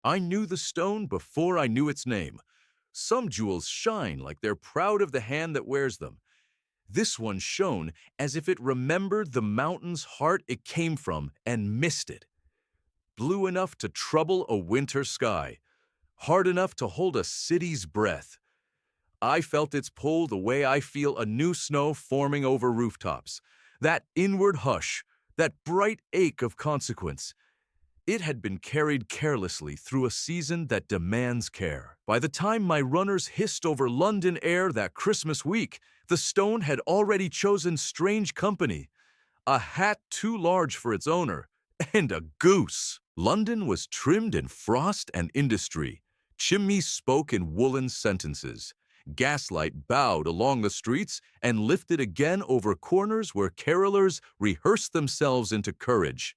I knew the stone before I knew its name. Some jewels shine like they're proud of the hand that wears them. This one shone as if it remembered the mountain's heart it came from and missed it. Blue enough to trouble a winter sky, hard enough to hold a city's breath. I felt its pull the way I feel a new snow forming over rooftops. That inward hush, that bright ache of consequence. It had been carried carelessly through a season that demands care. By the time my runners hissed over London air that Christmas week, the stone had already chosen strange company. A hat too large for its owner, and a goose. London was trimmed in frost and industry. Chimneys spoke in woolen sentences. Gaslight bowed along the streets and lifted again over corners where carolers rehearsed themselves into courage.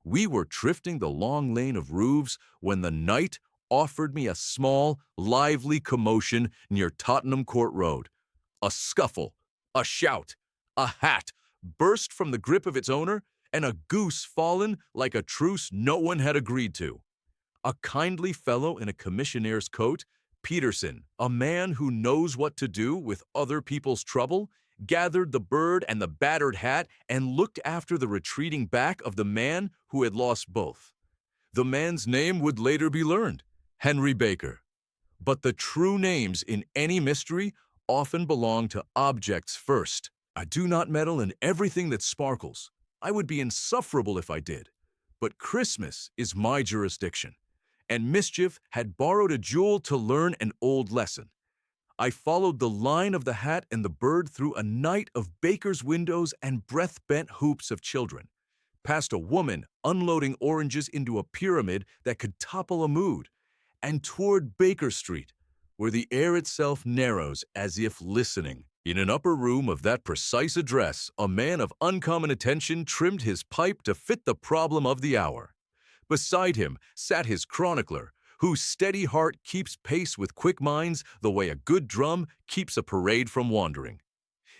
We were drifting the long lane of roofs when the night offered me a small, lively commotion near Tottenham Court Road. A scuffle, a shout, a hat burst from the grip of its owner, and a goose fallen like a truce no one had agreed to. A kindly fellow in a commissionaire's coat, Peterson, a man who knows what to do with other people's trouble, gathered the bird and the battered hat and looked after the retreating back of the man who had lost both. The man's name would later be learned, Henry Baker. But the true names in any mystery often belong to objects first. I do not meddle in everything that sparkles. I would be insufferable if I did. But Christmas is my jurisdiction, and mischief had borrowed a jewel to learn an old lesson. I followed the line of the hat and the bird through a night of bakers' windows and breath-bent hoops of children, past a woman unloading oranges into a pyramid that could topple a mood, and toward Baker Street, where the air itself narrows as if listening. In an upper room of that precise address, a man of uncommon attention trimmed his pipe to fit the problem of the hour. Beside him sat his chronicler, whose steady heart keeps pace with quick minds the way a good drum keeps a parade from wandering.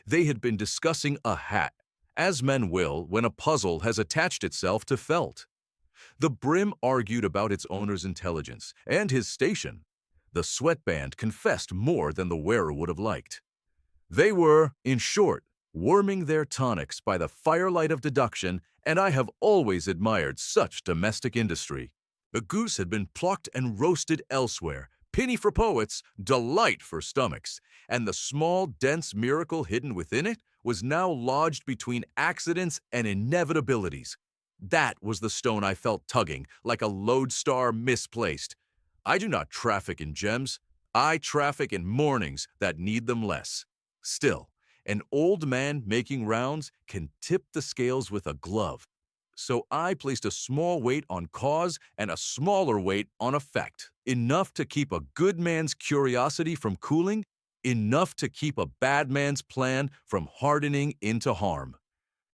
They had been discussing a hat, as men will when a puzzle has attached itself to felt. The brim argued about its owner's intelligence and his station. The sweatband confessed more than the wearer would have liked. They were, in short, warming their tonics by the firelight of deduction, and I have always admired such domestic industry. The goose had been plucked and roasted elsewhere, penny for poets, delight for stomachs, and the small, dense miracle hidden within it was now lodged between accidents and inevitabilities. That was the stone I felt tugging, like a lodestar misplaced. I do not traffic in gems. I traffic in mornings that need them less. Still, an old man making rounds can tip the scales with a glove. So I placed a small weight on cause and a smaller weight on effect, enough to keep a good man's curiosity from cooling, enough to keep a bad man's plan from hardening into harm.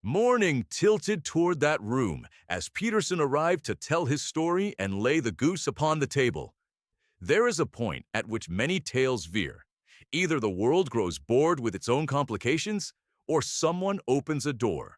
Morning tilted toward that room as Peterson arrived to tell his story and lay the goose upon the table. There is a point at which many tales veer. Either the world grows bored with its own complications, or someone opens a door.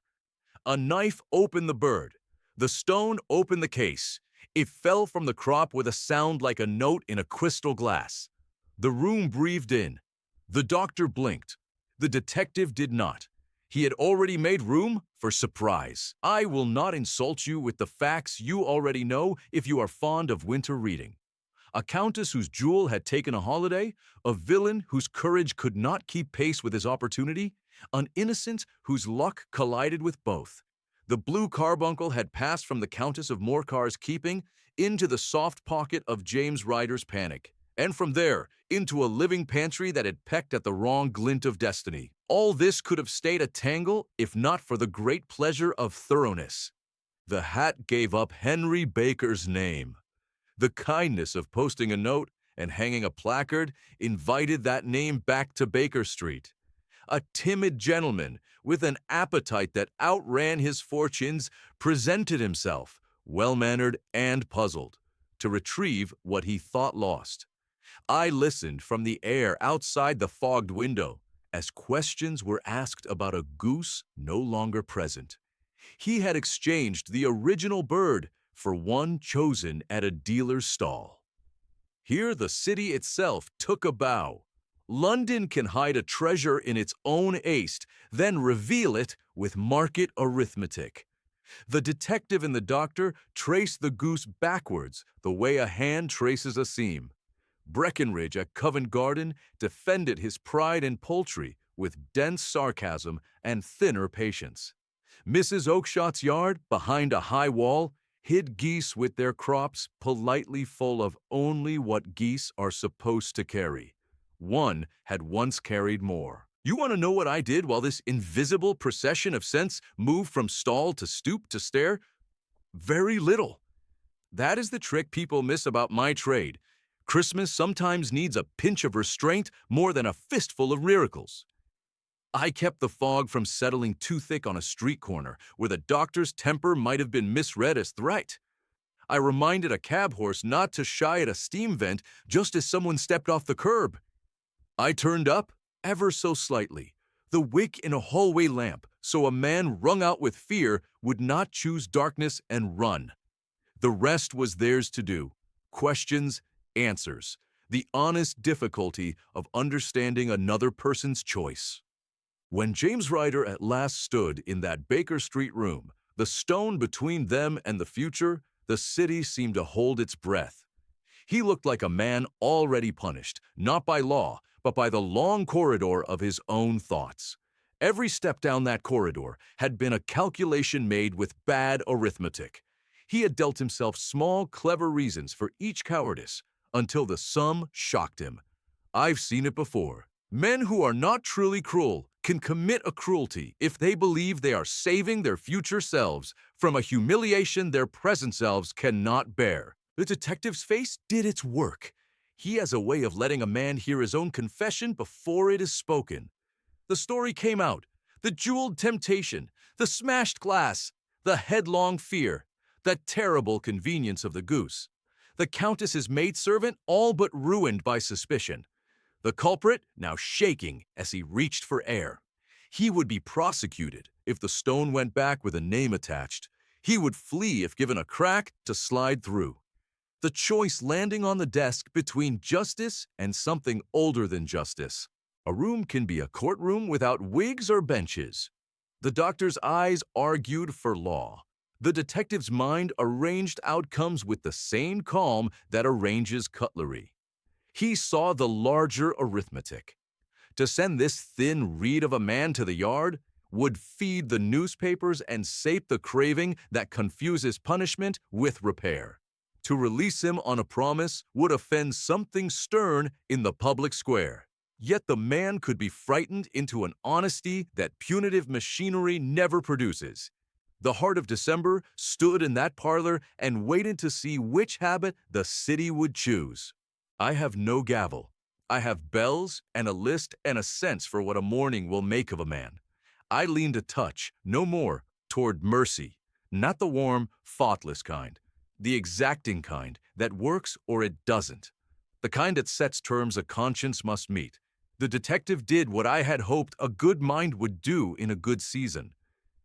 A knife opened the bird. The stone opened the case. It fell from the crop with a sound like a note in a crystal glass. The room breathed in. The doctor blinked. The detective did not. He had already made room for surprise. I will not insult you with the facts you already know if you are fond of winter reading. A countess whose jewel had taken a holiday, a villain whose courage could not keep pace with his opportunity, an innocent whose luck collided with both. The blue carbuncle had passed from the Countess of Morcar's keeping into the soft pocket of James Ryder's panic, and from there into a living pantry that had pecked at the wrong glint of destiny. All this could have stayed a tangle if not for the great pleasure of thoroughness. The hat gave up Henry Baker's name. The kindness of posting a note and hanging a placard invited that name back to Baker Street. A timid gentleman with an appetite that outran his fortunes presented himself, well-mannered and puzzled, to retrieve what he thought lost. I listened from the air outside the fogged window as questions were asked about a goose no longer present. He had exchanged the original bird for one chosen at a dealer's stall. Here the city itself took a bow. London can hide a treasure in its own ace, then reveal it with market arithmetic. The detective and the doctor traced the goose backwards, the way a hand traces a seam. Breckenridge at Covent Garden defended his pride in poultry with dense sarcasm and thinner patience. Mrs. Oakshot's yard, behind a high wall, hid geese with their crops politely full of only what geese are supposed to carry. One had once carried more. You want to know what I did while this invisible procession of scents moved from stall to stoop to stare? Very little. That is the trick people miss about my trade. Christmas sometimes needs a pinch of restraint more than a fistful of miracles. I kept the fog from settling too thick on a street corner where the doctor's temper might have been misread as threat. I reminded a cab horse not to shy at a steam vent just as someone stepped off the curb. I turned up, ever so slightly, the wick in a hallway lamp so a man wrung out with fear would not choose darkness and run. The rest was theirs to do. Questions, answers, the honest difficulty of understanding another person's choice. When James Ryder at last stood in that Baker Street room, the stone between them and the future, the city seemed to hold its breath. He looked like a man already punished, not by law, but by the long corridor of his own thoughts. Every step down that corridor had been a calculation made with bad arithmetic. He had dealt himself small, clever reasons for each cowardice, until the sum shocked him. I've seen it before. Men who are not truly cruel can commit a cruelty if they believe they are saving their future selves from a humiliation their present selves cannot bear. The detective's face did its work. He has a way of letting a man hear his own confession before it is spoken. The story came out. The jeweled temptation, the smashed glass, the headlong fear, the terrible convenience of the goose. The Countess's maidservant all but ruined by suspicion. The culprit now shaking as he reached for air. He would be prosecuted if the stone went back with a name attached. He would flee if given a crack to slide through. The choice landing on the desk between justice and something older than justice. A room can be a courtroom without wigs or benches. The doctor's eyes argued for law. The detective's mind arranged outcomes with the same calm that arranges cutlery. He saw the larger arithmetic. To send this thin reed of a man to the yard would feed the newspapers and sate the craving that confuses punishment with repair. To release him on a promise would offend something stern in the public square. Yet the man could be frightened into an honesty that punitive machinery never produces. The heart of December stood in that parlor and waited to see which habit the city would choose. I have no gavel. I have bells and a list and a sense for what a morning will make of a man. I leaned a touch, no more, toward mercy, not the warm, thoughtless kind, the exacting kind that works or it doesn't, the kind that sets terms a conscience must meet. The detective did what I had hoped a good mind would do in a good season.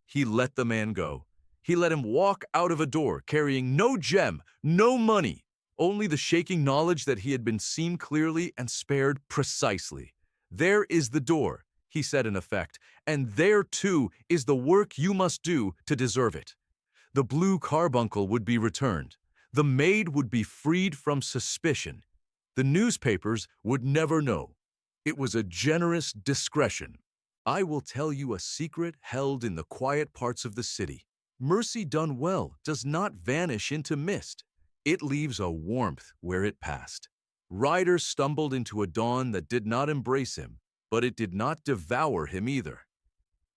He let the man go. He let him walk out of a door carrying no gem, no money, only the shaking knowledge that he had been seen clearly and spared precisely. There is the door, he said in effect, and there, too, is the work you must do to deserve it. The blue carbuncle would be returned. The maid would be freed from suspicion. The newspapers would never know. It was a generous discretion. I will tell you a secret held in the quiet parts of the city. Mercy done well does not vanish into mist. It leaves a warmth where it passed. Ryder stumbled into a dawn that did not embrace him, but it did not devour him either.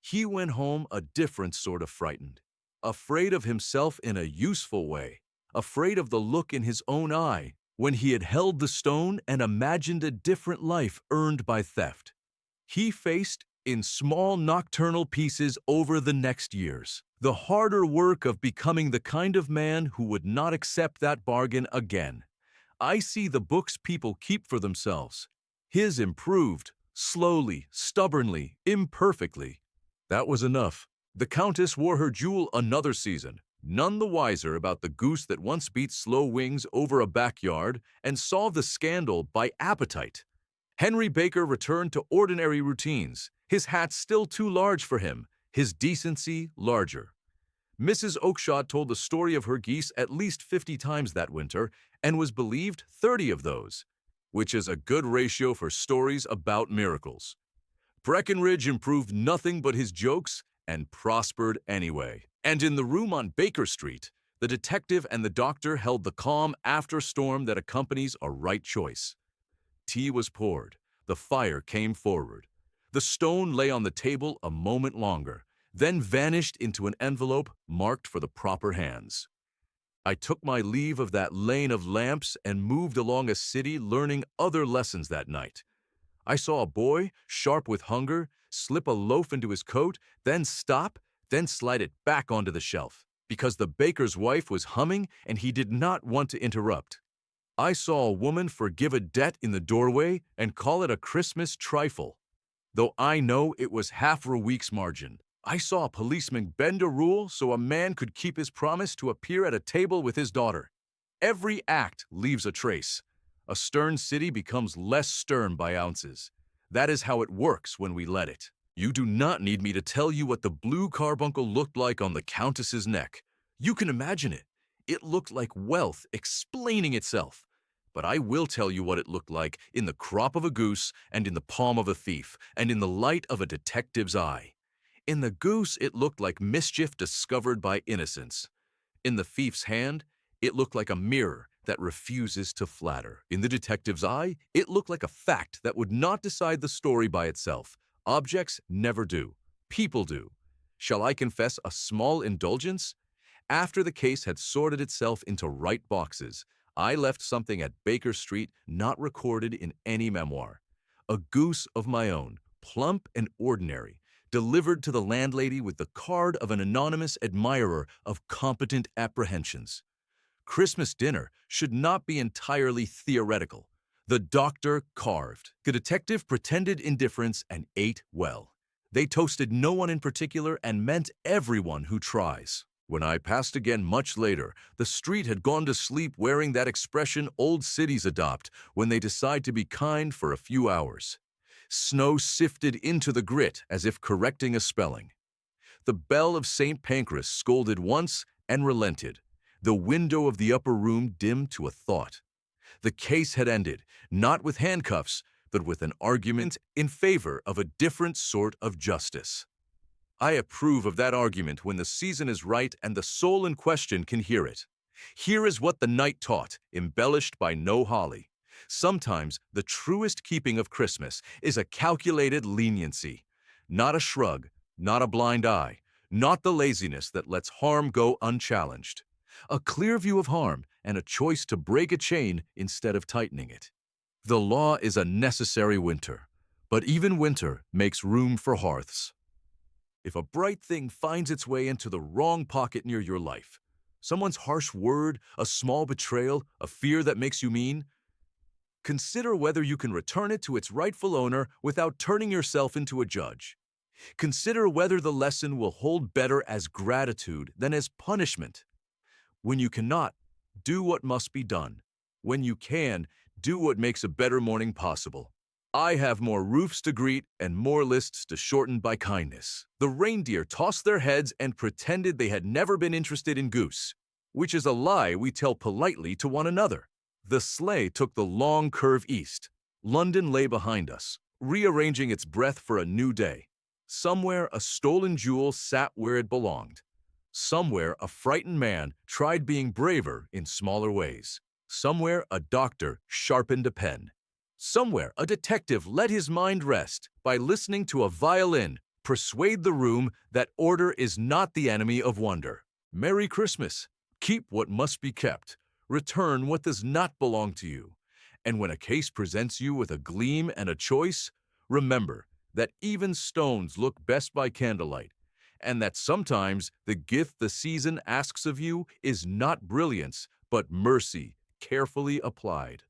He went home a different sort of frightened, afraid of himself in a useful way, afraid of the look in his own eye when he had held the stone and imagined a different life earned by theft. He faced, in small nocturnal pieces over the next years, the harder work of becoming the kind of man who would not accept that bargain again. I see the books people keep for themselves. His improved, slowly, stubbornly, imperfectly. That was enough. The Countess wore her jewel another season, none the wiser about the goose that once beat slow wings over a backyard and solved the scandal by appetite. Henry Baker returned to ordinary routines, his hat still too large for him, his decency larger. Mrs. Oakshott told the story of her geese at least 50 times that winter and was believed 30 of those, which is a good ratio for stories about miracles. Breckenridge improved nothing but his jokes and prospered anyway. And in the room on Baker Street, the detective and the doctor held the calm after-storm that accompanies a right choice. Tea was poured. The fire came forward. The stone lay on the table a moment longer, then vanished into an envelope marked for the proper hands. I took my leave of that lane of lamps and moved along a city learning other lessons that night. I saw a boy, sharp with hunger, slip a loaf into his coat, then stop, then slide it back onto the shelf, because the baker's wife was humming and he did not want to interrupt. I saw a woman forgive a debt in the doorway and call it a Christmas trifle, though I know it was half a week's margin. I saw a policeman bend a rule so a man could keep his promise to appear at a table with his daughter. Every act leaves a trace. A stern city becomes less stern by ounces. That is how it works when we let it. You do not need me to tell you what the blue carbuncle looked like on the Countess's neck. You can imagine it. It looked like wealth explaining itself. But I will tell you what it looked like in the crop of a goose and in the palm of a thief and in the light of a detective's eye. In the goose, it looked like mischief discovered by innocence. In the thief's hand, it looked like a mirror that refuses to flatter. In the detective's eye, it looked like a fact that would not decide the story by itself. Objects never do. People do. Shall I confess a small indulgence? After the case had sorted itself into right boxes, I left something at Baker Street not recorded in any memoir. A goose of my own, plump and ordinary, delivered to the landlady with the card of an anonymous admirer of competent apprehensions. Christmas dinner should not be entirely theoretical. The doctor carved. The detective pretended indifference and ate well. They toasted no one in particular and meant everyone who tries. When I passed again much later, the street had gone to sleep wearing that expression old cities adopt when they decide to be kind for a few hours. Snow sifted into the grit as if correcting a spelling. The bell of St. Pancras scolded once and relented. The window of the upper room dimmed to a thought. The case had ended, not with handcuffs, but with an argument in favor of a different sort of justice. I approve of that argument when the season is right and the soul in question can hear it. Here is what the night taught, embellished by no holly. Sometimes the truest keeping of Christmas is a calculated leniency, not a shrug, not a blind eye, not the laziness that lets harm go unchallenged. A clear view of harm and a choice to break a chain instead of tightening it. The law is a necessary winter, but even winter makes room for hearths. If a bright thing finds its way into the wrong pocket near your life, someone's harsh word, a small betrayal, a fear that makes you mean, consider whether you can return it to its rightful owner without turning yourself into a judge. Consider whether the lesson will hold better as gratitude than as punishment. When you cannot, do what must be done. When you can, do what makes a better morning possible. I have more roofs to greet and more lists to shorten by kindness. The reindeer tossed their heads and pretended they had never been interested in goose, which is a lie we tell politely to one another. The sleigh took the long curve east. London lay behind us, rearranging its breath for a new day. Somewhere a stolen jewel sat where it belonged. Somewhere a frightened man tried being braver in smaller ways. Somewhere a doctor sharpened a pen. Somewhere a detective let his mind rest by listening to a violin persuade the room that order is not the enemy of wonder. Merry Christmas. Keep what must be kept. Return what does not belong to you. And when a case presents you with a gleam and a choice, remember that even stones look best by candlelight, and that sometimes the gift the season asks of you is not brilliance, but mercy carefully applied.